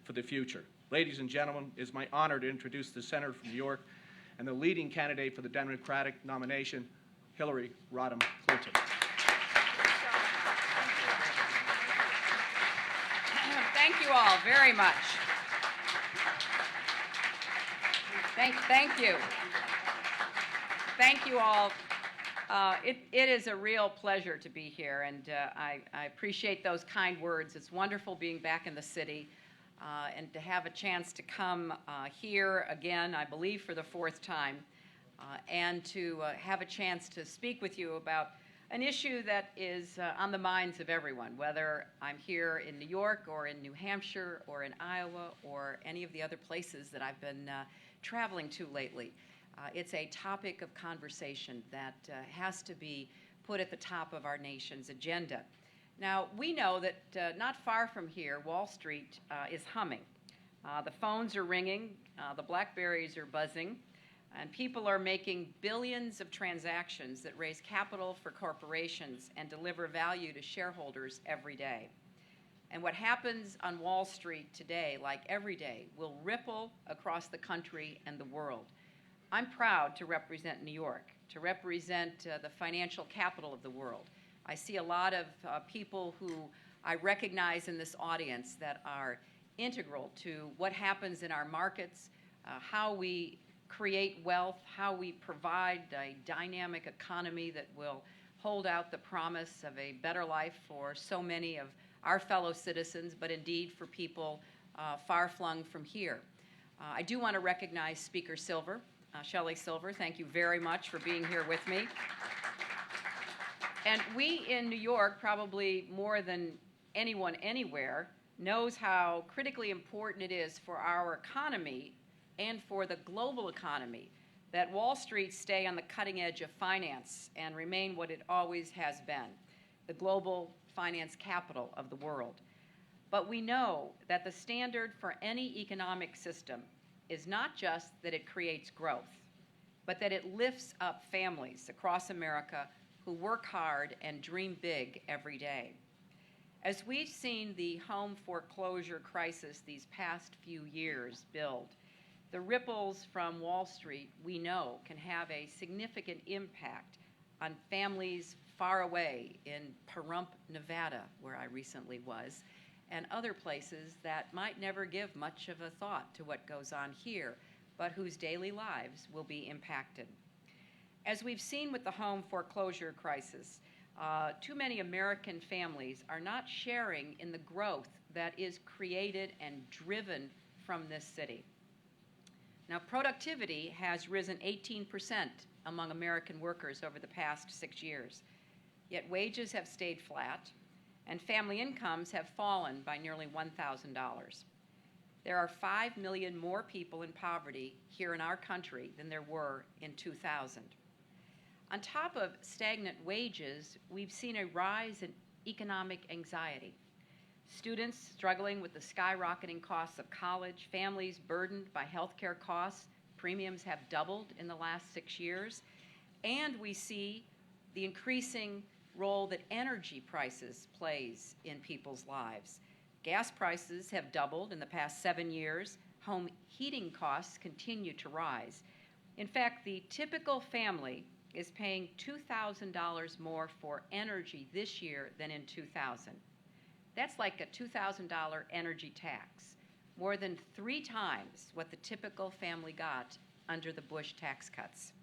for the future. Ladies and gentlemen, it is my honor to introduce the Senator from New York and the leading candidate for the Democratic nomination, Diane Rodham Clinton. Thank you all very much. Thank you. Thank you all. It is a real pleasure to be here, and I appreciate those kind words. It's wonderful being back in the city and to have a chance to come here again, I believe for the fourth time, and to have a chance to speak with you about an issue that is on the minds of everyone, whether I'm here in New York or in New Hampshire or in Iowa or any of the other places that I've been traveling to lately. It's a topic of conversation that has to be put at the top of our nation's agenda. Now, we know that not far from here, Wall Street is humming. The phones are ringing, the BlackBerries are buzzing, and people are making billions of transactions that raise capital for corporations and deliver value to shareholders every day. And what happens on Wall Street today, like every day, will ripple across the country and the world. I'm proud to represent New York, to represent the financial capital of the world. I see a lot of people who I recognize in this audience that are integral to what happens in our markets, how we create wealth, how we provide a dynamic economy that will hold out the promise of a better life for so many of our fellow citizens, but indeed for people far-flung from here. I do want to recognize Speaker Silver, Shelley Silver. Thank you very much for being here with me. And we in New York, probably more than anyone anywhere, knows how critically important it is for our economy and for the global economy that Wall Street stay on the cutting edge of finance and remain what it always has been, the global finance capital of the world. But we know that the standard for any economic system is not just that it creates growth, but that it lifts up families across America who work hard and dream big every day. As we've seen the home foreclosure crisis these past few years build, the ripples from Wall Street, we know, can have a significant impact on families far away in Pahrump, Nevada, where I recently was, and other places that might never give much of a thought to what goes on here, but whose daily lives will be impacted. As we've seen with the home foreclosure crisis, too many American families are not sharing in the growth that is created and driven from this city. Now, productivity has risen 18% among American workers over the past 6 years, yet wages have stayed flat, and family incomes have fallen by nearly $1,000. There are 5 million more people in poverty here in our country than there were in 2000. On top of stagnant wages, we've seen a rise in economic anxiety. Students struggling with the skyrocketing costs of college, families burdened by healthcare costs, premiums have doubled in the last 6 years, and we see the increasing role that energy prices plays in people's lives. Gas prices have doubled in the past 7 years. Home heating costs continue to rise. In fact, the typical family is paying $2,000 more for energy this year than in 2000. That's like a $2,000 energy tax, more than 3 times what the typical family got under the Bush tax cuts.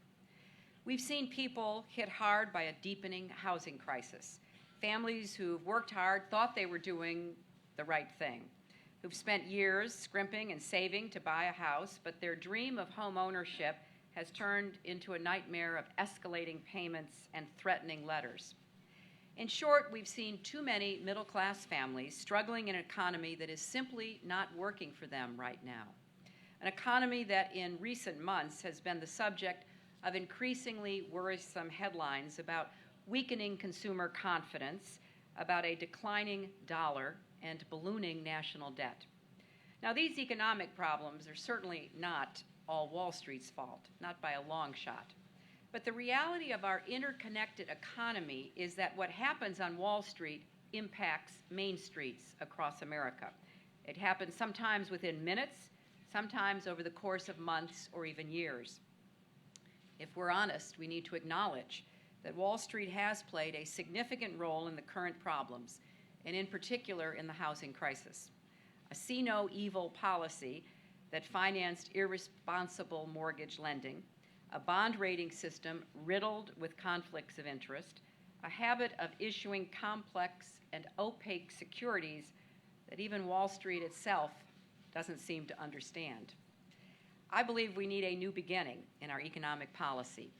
We've seen people hit hard by a deepening housing crisis. Families who've worked hard, thought they were doing the right thing, who've spent years scrimping and saving to buy a house, but their dream of home ownership has turned into a nightmare of escalating payments and threatening letters. In short, we've seen too many middle-class families struggling in an economy that is simply not working for them right now. An economy that in recent months has been the subject of increasingly worrisome headlines about weakening consumer confidence, about a declining dollar, and ballooning national debt. Now, these economic problems are certainly not all Wall Street's fault, not by a long shot. But the reality of our interconnected economy is that what happens on Wall Street impacts main streets across America. It happens sometimes within minutes, sometimes over the course of months or even years. If we're honest, we need to acknowledge that Wall Street has played a significant role in the current problems, and in particular in the housing crisis. A see no evil policy that financed irresponsible mortgage lending, a bond rating system riddled with conflicts of interest, a habit of issuing complex and opaque securities that even Wall Street itself doesn't seem to understand. I believe we need a new beginning in our economic policy,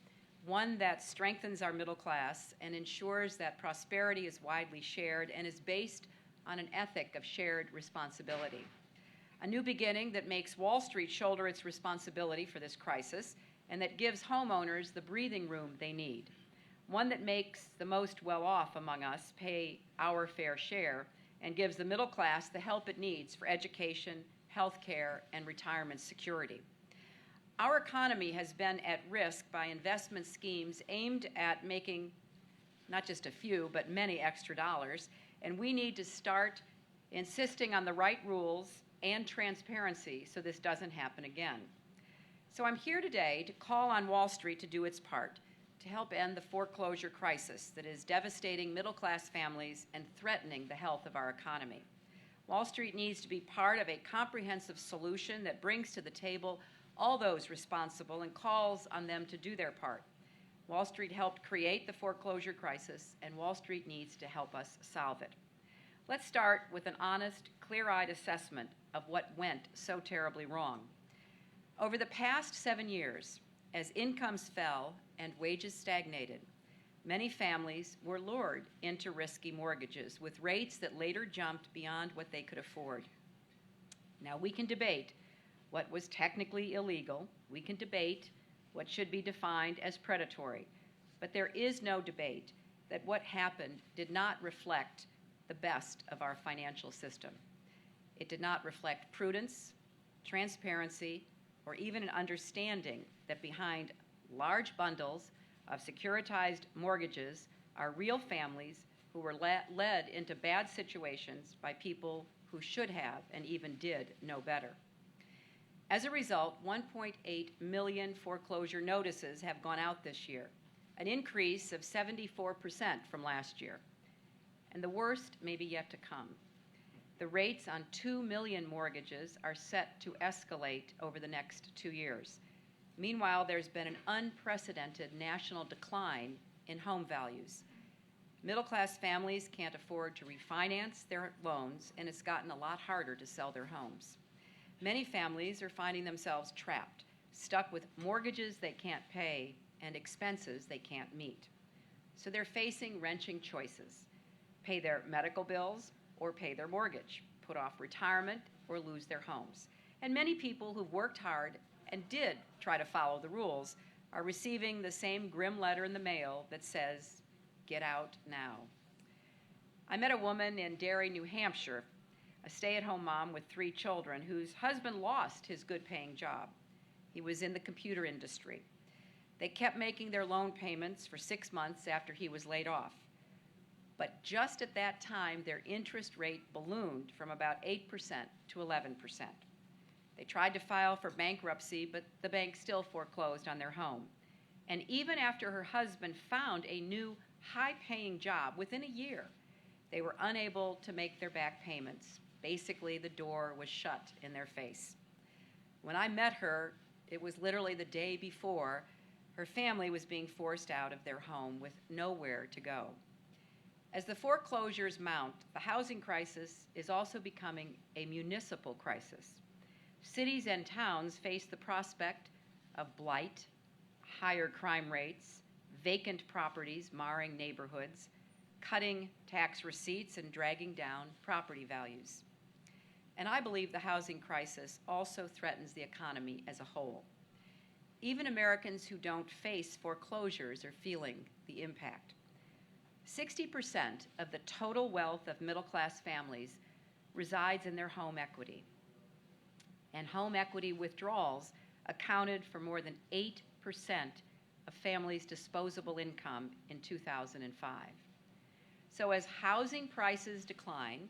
one that strengthens our middle class and ensures that prosperity is widely shared and is based on an ethic of shared responsibility. A new beginning that makes Wall Street shoulder its responsibility for this crisis and that gives homeowners the breathing room they need. One that makes the most well-off among us pay our fair share and gives the middle class the help it needs for education, health care, and retirement security. Our economy has been at risk by investment schemes aimed at making not just a few, but many extra dollars, and we need to start insisting on the right rules and transparency so this doesn't happen again. So I'm here today to call on Wall Street to do its part to help end the foreclosure crisis that is devastating middle-class families and threatening the health of our economy. Wall Street needs to be part of a comprehensive solution that brings to the table all those responsible and calls on them to do their part. Wall Street helped create the foreclosure crisis, and Wall Street needs to help us solve it. Let's start with an honest, clear-eyed assessment of what went so terribly wrong. Over the past 7 years, as incomes fell and wages stagnated, many families were lured into risky mortgages with rates that later jumped beyond what they could afford. Now, we can debate what was technically illegal. We can debate what should be defined as predatory. But there is no debate that what happened did not reflect the best of our financial system. It did not reflect prudence, transparency, or even an understanding that behind large bundles of securitized mortgages are real families who were led into bad situations by people who should have and even did know better. As a result, 1.8 million foreclosure notices have gone out this year, an increase of 74% from last year. And the worst may be yet to come. The rates on 2 million mortgages are set to escalate over the next 2 years. Meanwhile, there's been an unprecedented national decline in home values. Middle-class families can't afford to refinance their loans, and it's gotten a lot harder to sell their homes. Many families are finding themselves trapped, stuck with mortgages they can't pay and expenses they can't meet. So they're facing wrenching choices: pay their medical bills or pay their mortgage, put off retirement or lose their homes. And many people who've worked hard and did try to follow the rules are receiving the same grim letter in the mail that says, "Get out now." I met a woman in Derry, New Hampshire, a stay-at-home mom with 3 children whose husband lost his good-paying job. He was in the computer industry. They kept making their loan payments for 6 months after he was laid off. But just at that time, their interest rate ballooned from about 8% to 11%. They tried to file for bankruptcy, but the bank still foreclosed on their home. And even after her husband found a new high-paying job within a year, they were unable to make their back payments. Basically, the door was shut in their face. When I met her, it was literally the day before her family was being forced out of their home with nowhere to go. As the foreclosures mount, the housing crisis is also becoming a municipal crisis. Cities and towns face the prospect of blight, higher crime rates, vacant properties marring neighborhoods, cutting tax receipts, and dragging down property values. And I believe the housing crisis also threatens the economy as a whole. Even Americans who don't face foreclosures are feeling the impact. 60% of the total wealth of middle-class families resides in their home equity. And home equity withdrawals accounted for more than 8% of families' disposable income in 2005. So as housing prices decline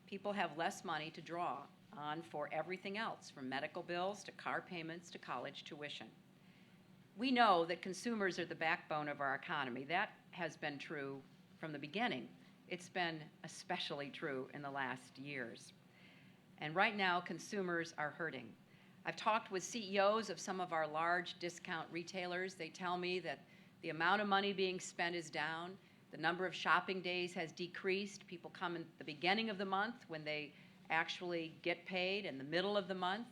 people have less money to draw on for everything else, from medical bills to car payments to college tuition. We know that consumers are the backbone of our economy. That has been true from the beginning. It's been especially true in the last years. And right now, consumers are hurting. I've talked with CEOs of some of our large discount retailers. They tell me that the amount of money being spent is down. The number of shopping days has decreased. People come in the beginning of the month when they actually get paid, in the middle of the month,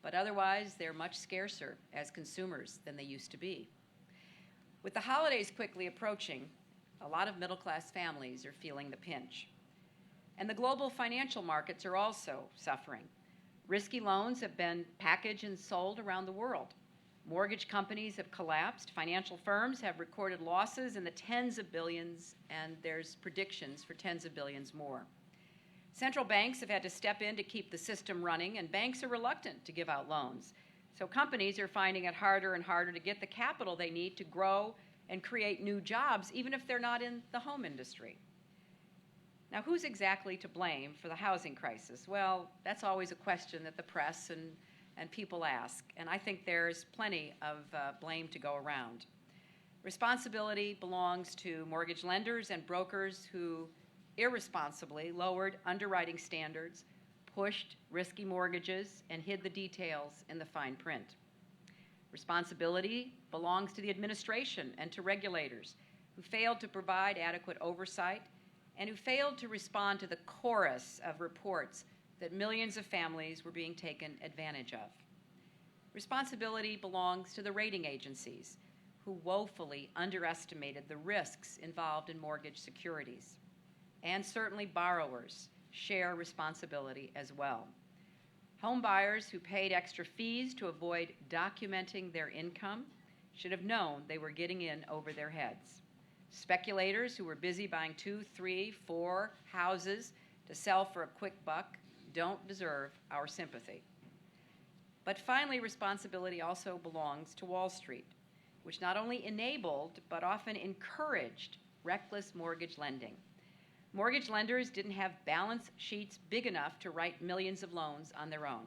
but otherwise they're much scarcer as consumers than they used to be. With the holidays quickly approaching, a lot of middle-class families are feeling the pinch. And the global financial markets are also suffering. Risky loans have been packaged and sold around the world. Mortgage companies have collapsed. Financial firms have recorded losses in the tens of billions, and there's predictions for tens of billions more. Central banks have had to step in to keep the system running, and banks are reluctant to give out loans. So companies are finding it harder and harder to get the capital they need to grow and create new jobs, even if they're not in the home industry. Now, who's exactly to blame for the housing crisis? Well, that's always a question that the press and people ask, and I think there's plenty of blame to go around. Responsibility belongs to mortgage lenders and brokers who irresponsibly lowered underwriting standards, pushed risky mortgages, and hid the details in the fine print. Responsibility belongs to the administration and to regulators who failed to provide adequate oversight and who failed to respond to the chorus of reports that millions of families were being taken advantage of. Responsibility belongs to the rating agencies who woefully underestimated the risks involved in mortgage securities. And certainly borrowers share responsibility as well. Home buyers who paid extra fees to avoid documenting their income should have known they were getting in over their heads. Speculators who were busy buying 2, 3, 4 houses to sell for a quick buck don't deserve our sympathy. But finally, responsibility also belongs to Wall Street, which not only enabled but often encouraged reckless mortgage lending. Mortgage lenders didn't have balance sheets big enough to write millions of loans on their own.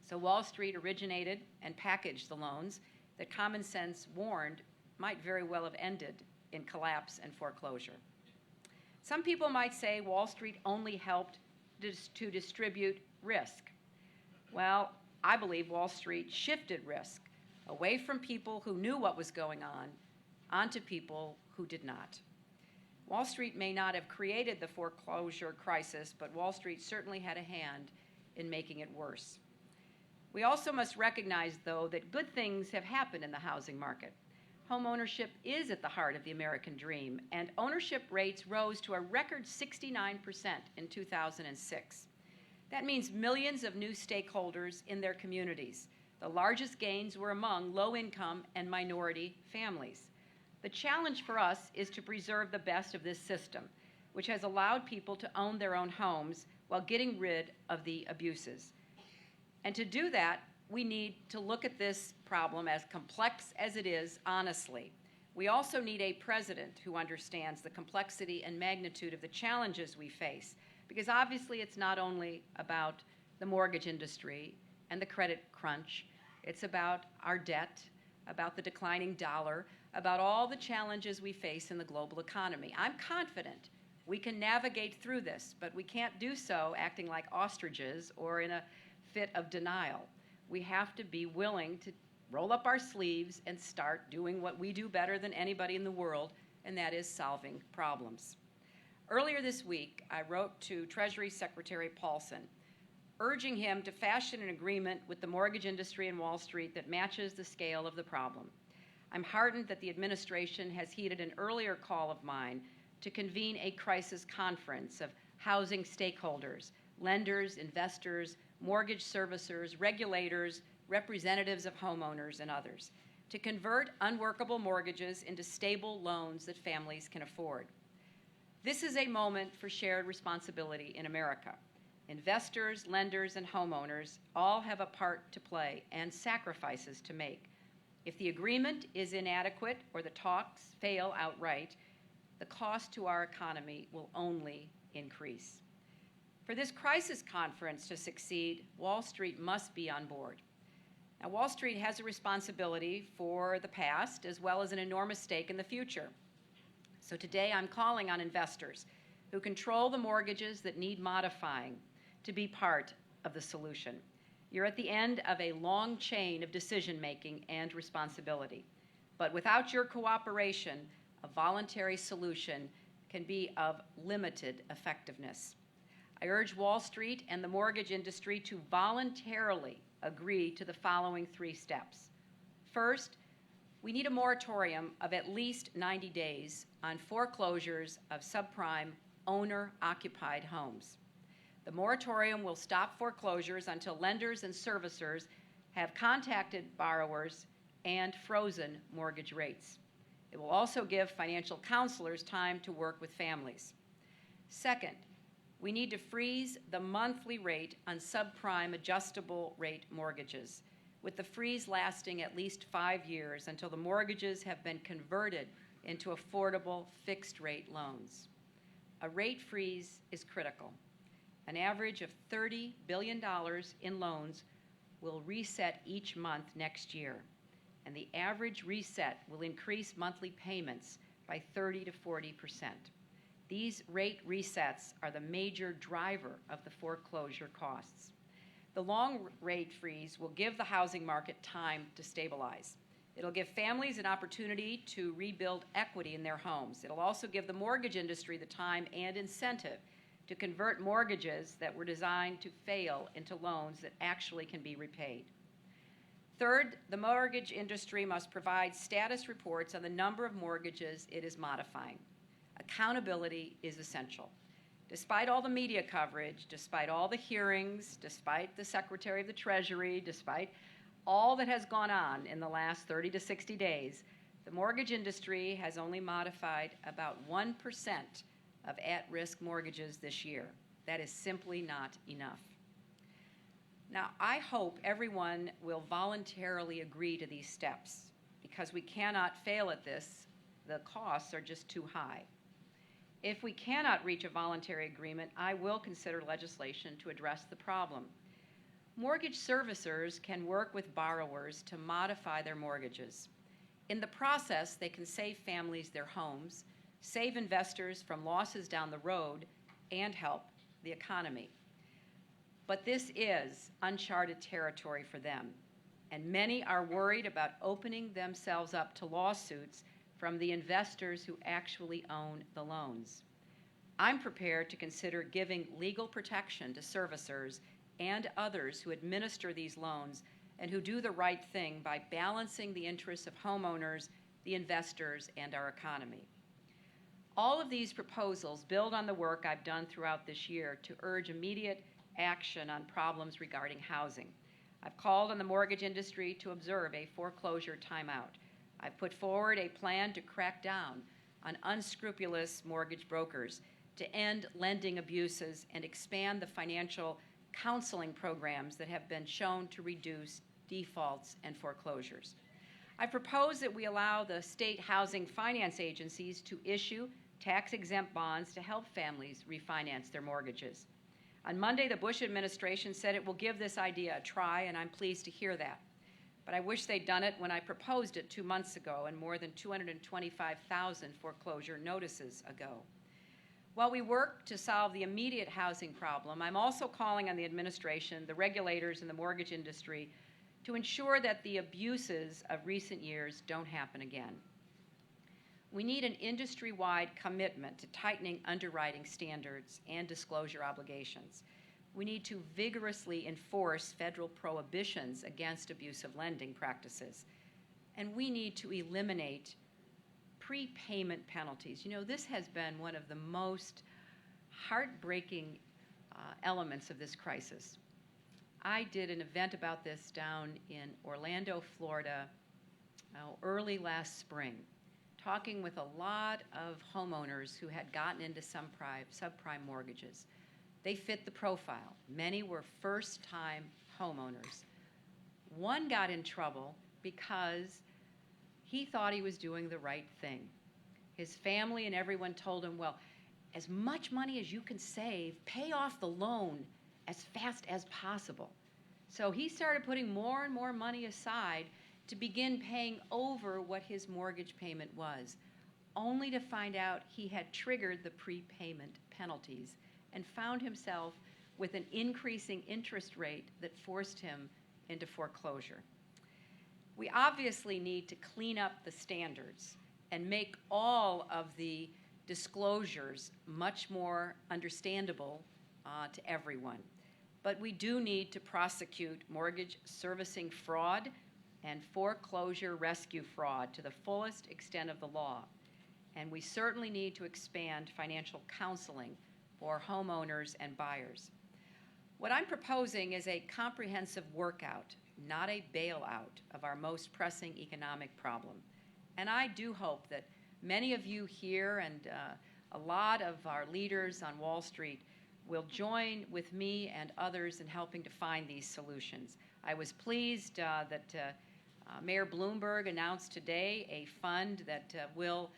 So Wall Street originated and packaged the loans that common sense warned might very well have ended in collapse and foreclosure. Some people might say Wall Street only helped to distribute risk. Well, I believe Wall Street shifted risk away from people who knew what was going on onto people who did not. Wall Street may not have created the foreclosure crisis, but Wall Street certainly had a hand in making it worse. We also must recognize, though, that good things have happened in the housing market. Home ownership is at the heart of the American dream, and ownership rates rose to a record 69% in 2006. That means millions of new stakeholders in their communities. The largest gains were among low-income and minority families. The challenge for us is to preserve the best of this system, which has allowed people to own their own homes while getting rid of the abuses. And to do that, we need to look at this problem, as complex as it is, honestly. We also need a president who understands the complexity and magnitude of the challenges we face, because obviously it's not only about the mortgage industry and the credit crunch. It's about our debt, about the declining dollar, about all the challenges we face in the global economy. I'm confident we can navigate through this, but we can't do so acting like ostriches or in a fit of denial. We have to be willing to roll up our sleeves and start doing what we do better than anybody in the world, and that is solving problems. Earlier this week, I wrote to Treasury Secretary Paulson, urging him to fashion an agreement with the mortgage industry and Wall Street that matches the scale of the problem. I'm heartened that the administration has heeded an earlier call of mine to convene a crisis conference of housing stakeholders, lenders, investors, mortgage servicers, regulators, representatives of homeowners, and others, to convert unworkable mortgages into stable loans that families can afford. This is a moment for shared responsibility in America. Investors, lenders, and homeowners all have a part to play and sacrifices to make. If the agreement is inadequate or the talks fail outright, the cost to our economy will only increase. For this crisis conference to succeed, Wall Street must be on board. Now, Wall Street has a responsibility for the past as well as an enormous stake in the future. So today I'm calling on investors who control the mortgages that need modifying to be part of the solution. You're at the end of a long chain of decision-making and responsibility. But without your cooperation, a voluntary solution can be of limited effectiveness. I urge Wall Street and the mortgage industry to voluntarily agree to the following 3 steps. First, we need a moratorium of at least 90 days on foreclosures of subprime owner-occupied homes. The moratorium will stop foreclosures until lenders and servicers have contacted borrowers and frozen mortgage rates. It will also give financial counselors time to work with families. Second, we need to freeze the monthly rate on subprime adjustable rate mortgages, with the freeze lasting at least 5 years until the mortgages have been converted into affordable fixed-rate loans. A rate freeze is critical. An average of $30 billion in loans will reset each month next year, and the average reset will increase monthly payments by 30 to 40%. These rate resets are the major driver of the foreclosure costs. The long rate freeze will give the housing market time to stabilize. It'll give families an opportunity to rebuild equity in their homes. It'll also give the mortgage industry the time and incentive to convert mortgages that were designed to fail into loans that actually can be repaid. Third, the mortgage industry must provide status reports on the number of mortgages it is modifying. Accountability is essential. Despite all the media coverage, despite all the hearings, despite the Secretary of the Treasury, despite all that has gone on in the last 30 to 60 days, the mortgage industry has only modified about 1% of at-risk mortgages this year. That is simply not enough. Now, I hope everyone will voluntarily agree to these steps because we cannot fail at this. The costs are just too high. If we cannot reach a voluntary agreement, I will consider legislation to address the problem. Mortgage servicers can work with borrowers to modify their mortgages. In the process, they can save families their homes, save investors from losses down the road, and help the economy. But this is uncharted territory for them, and many are worried about opening themselves up to lawsuits from the investors who actually own the loans. I'm prepared to consider giving legal protection to servicers and others who administer these loans and who do the right thing by balancing the interests of homeowners, the investors, and our economy. All of these proposals build on the work I've done throughout this year to urge immediate action on problems regarding housing. I've called on the mortgage industry to observe a foreclosure timeout. I've put forward a plan to crack down on unscrupulous mortgage brokers, to end lending abuses, and expand the financial counseling programs that have been shown to reduce defaults and foreclosures. I propose that we allow the state housing finance agencies to issue tax-exempt bonds to help families refinance their mortgages. On Monday, the Bush administration said it will give this idea a try, and I'm pleased to hear that. But I wish they'd done it when I proposed it 2 months ago and more than 225,000 foreclosure notices ago. While we work to solve the immediate housing problem, I'm also calling on the administration, the regulators, and the mortgage industry to ensure that the abuses of recent years don't happen again. We need an industry-wide commitment to tightening underwriting standards and disclosure obligations. We need to vigorously enforce federal prohibitions against abusive lending practices. And we need to eliminate prepayment penalties. You know, this has been one of the most heartbreaking elements of this crisis. I did an event about this down in Orlando, Florida, early last spring, talking with a lot of homeowners who had gotten into subprime mortgages. They fit the profile. Many were first-time homeowners. One got in trouble because he thought he was doing the right thing. His family and everyone told him, well, as much money as you can save, pay off the loan as fast as possible. So he started putting more and more money aside to begin paying over what his mortgage payment was, only to find out he had triggered the prepayment penalties and found himself with an increasing interest rate that forced him into foreclosure. We obviously need to clean up the standards and make all of the disclosures much more understandable to everyone. But we do need to prosecute mortgage servicing fraud and foreclosure rescue fraud to the fullest extent of the law. And we certainly need to expand financial counseling for homeowners and buyers. What I'm proposing is a comprehensive workout, not a bailout, of our most pressing economic problem. And I do hope that many of you here and a lot of our leaders on Wall Street will join with me and others in helping to find these solutions. I was pleased that Mayor Bloomberg announced today a fund that will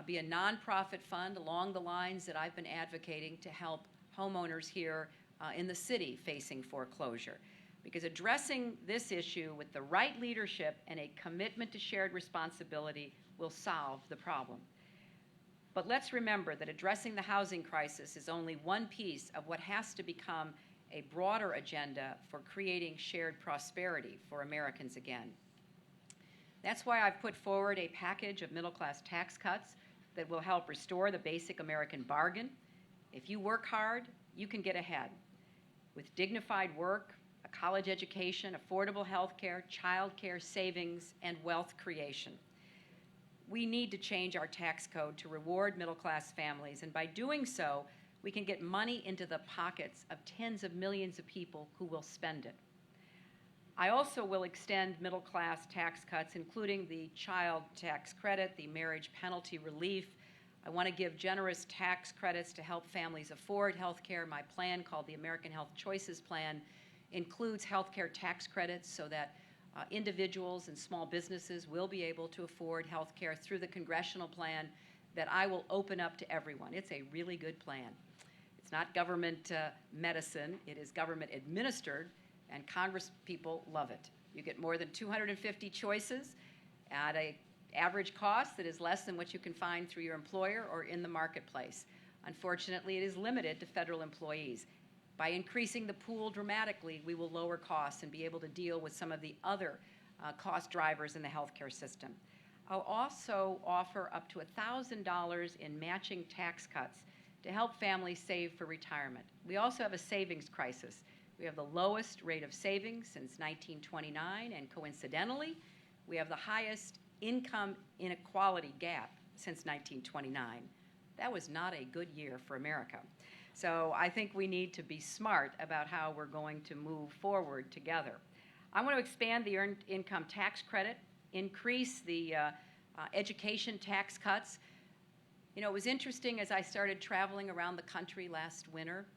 be a nonprofit fund along the lines that I've been advocating to help homeowners here in the city facing foreclosure. Because addressing this issue with the right leadership and a commitment to shared responsibility will solve the problem. But let's remember that addressing the housing crisis is only one piece of what has to become a broader agenda for creating shared prosperity for Americans again. That's why I've put forward a package of middle-class tax cuts that will help restore the basic American bargain. If you work hard, you can get ahead. With dignified work, a college education, affordable health care, child care, savings, and wealth creation. We need to change our tax code to reward middle-class families, and by doing so, we can get money into the pockets of tens of millions of people who will spend it. I also will extend middle-class tax cuts, including the child tax credit, the marriage penalty relief. I want to give generous tax credits to help families afford health care. My plan, called the American Health Choices Plan, includes health care tax credits so that individuals and small businesses will be able to afford health care through the congressional plan that I will open up to everyone. It's a really good plan. It's not government medicine. It is government administered, and Congress people love it. You get more than 250 choices at an average cost that is less than what you can find through your employer or in the marketplace. Unfortunately, it is limited to federal employees. By increasing the pool dramatically, we will lower costs and be able to deal with some of the other cost drivers in the healthcare system. I'll also offer up to $1,000 in matching tax cuts to help families save for retirement. We also have a savings crisis. We have the lowest rate of savings since 1929, and coincidentally, we have the highest income inequality gap since 1929. That was not a good year for America. So I think we need to be smart about how we're going to move forward together. I want to expand the earned income tax credit, increase the education tax cuts. You know, it was interesting as I started traveling around the country last winter.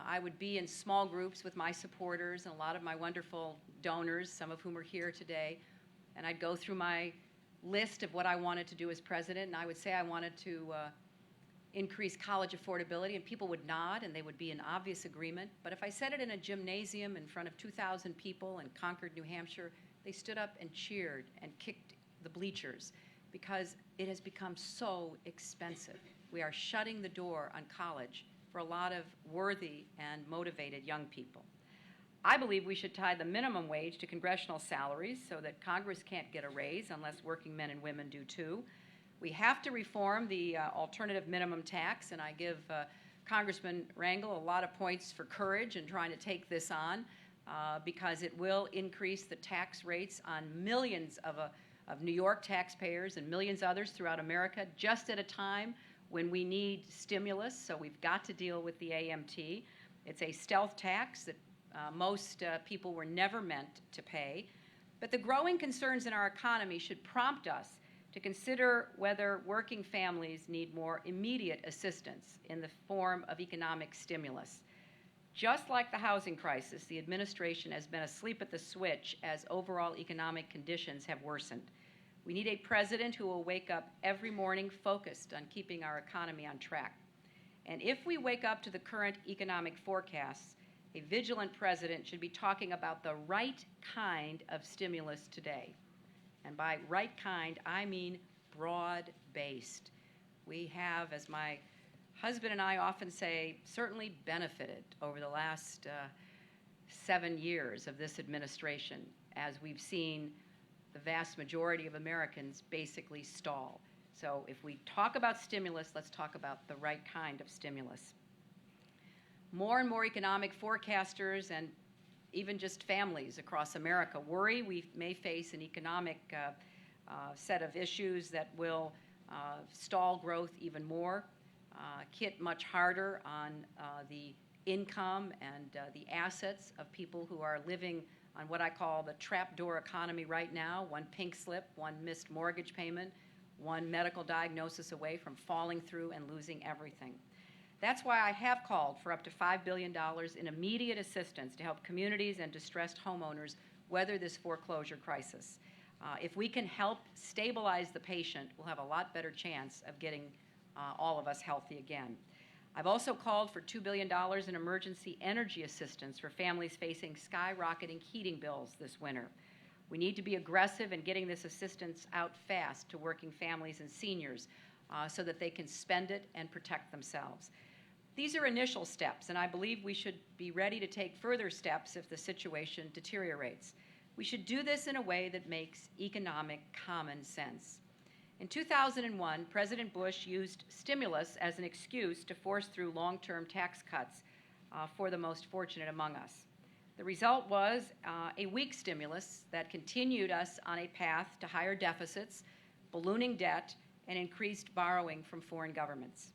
I would be in small groups with my supporters and a lot of my wonderful donors, some of whom are here today, and I'd go through my list of what I wanted to do as president, and I would say I wanted to increase college affordability, and people would nod and they would be in obvious agreement. But if I said it in a gymnasium in front of 2,000 people in Concord, New Hampshire, they stood up and cheered and kicked the bleachers because it has become so expensive. We are shutting the door on college for a lot of worthy and motivated young people. I believe we should tie the minimum wage to congressional salaries so that Congress can't get a raise unless working men and women do too. We have to reform the alternative minimum tax, and I give Congressman Rangel a lot of points for courage in trying to take this on because it will increase the tax rates on millions of New York taxpayers and millions others throughout America just at a time when we need stimulus, so we've got to deal with the AMT. It's a stealth tax that most people were never meant to pay, but the growing concerns in our economy should prompt us to consider whether working families need more immediate assistance in the form of economic stimulus. Just like the housing crisis, the administration has been asleep at the switch as overall economic conditions have worsened. We need a president who will wake up every morning focused on keeping our economy on track. And if we wake up to the current economic forecasts, a vigilant president should be talking about the right kind of stimulus today. And by right kind, I mean broad-based. We have, as my husband and I often say, certainly benefited over the last 7 years of this administration, as we've seen the vast majority of Americans basically stall. So if we talk about stimulus, let's talk about the right kind of stimulus. More and more economic forecasters and even just families across America worry we may face an economic set of issues that will stall growth even more, hit much harder on the income and the assets of people who are living on what I call the trapdoor economy right now, one pink slip, one missed mortgage payment, one medical diagnosis away from falling through and losing everything. That's why I have called for up to $5 billion in immediate assistance to help communities and distressed homeowners weather this foreclosure crisis. If we can help stabilize the patient, we'll have a lot better chance of getting all of us healthy again. I've also called for $2 billion in emergency energy assistance for families facing skyrocketing heating bills this winter. We need to be aggressive in getting this assistance out fast to working families and seniors so that they can spend it and protect themselves. These are initial steps, and I believe we should be ready to take further steps if the situation deteriorates. We should do this in a way that makes economic common sense. In 2001, President Bush used stimulus as an excuse to force through long-term tax cuts for the most fortunate among us. The result was a weak stimulus that continued us on a path to higher deficits, ballooning debt, and increased borrowing from foreign governments.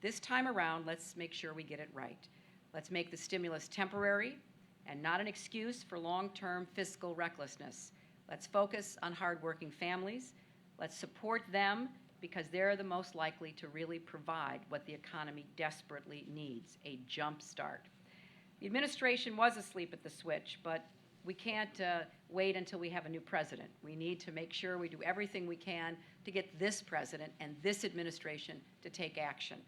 This time around, let's make sure we get it right. Let's make the stimulus temporary and not an excuse for long-term fiscal recklessness. Let's focus on hardworking families. Let's support them because they're the most likely to really provide what the economy desperately needs, a jump start. The administration was asleep at the switch, but we can't wait until we have a new president. We need to make sure we do everything we can to get this president and this administration to take action.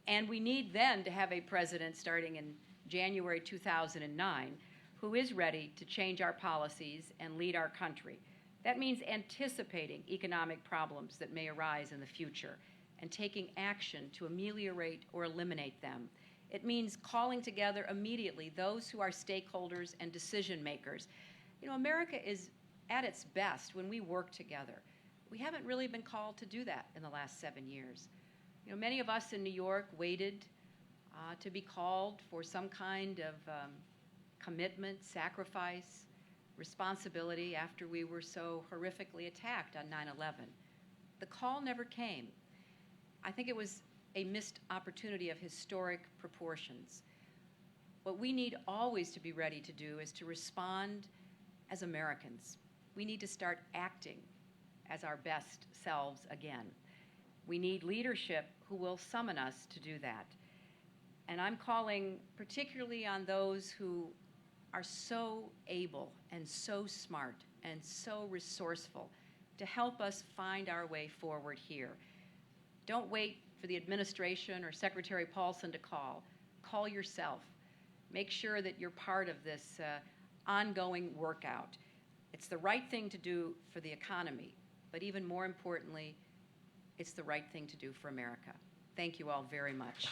And we need then to have a president starting in January 2009 who is ready to change our policies and lead our country. That means anticipating economic problems that may arise in the future and taking action to ameliorate or eliminate them. It means calling together immediately those who are stakeholders and decision makers. You know, America is at its best when we work together. We haven't really been called to do that in the last 7 years. You know, many of us in New York waited to be called for some kind of commitment, sacrifice, responsibility after we were so horrifically attacked on 9/11. The call never came. I think it was a missed opportunity of historic proportions. What we need always to be ready to do is to respond as Americans. We need to start acting as our best selves again. We need leadership who will summon us to do that. And I'm calling particularly on those who are so able and so smart and so resourceful to help us find our way forward here. Don't wait for the administration or Secretary Paulson to call. Call yourself. Make sure that you're part of this ongoing workout. It's the right thing to do for the economy, but even more importantly, it's the right thing to do for America. Thank you all very much.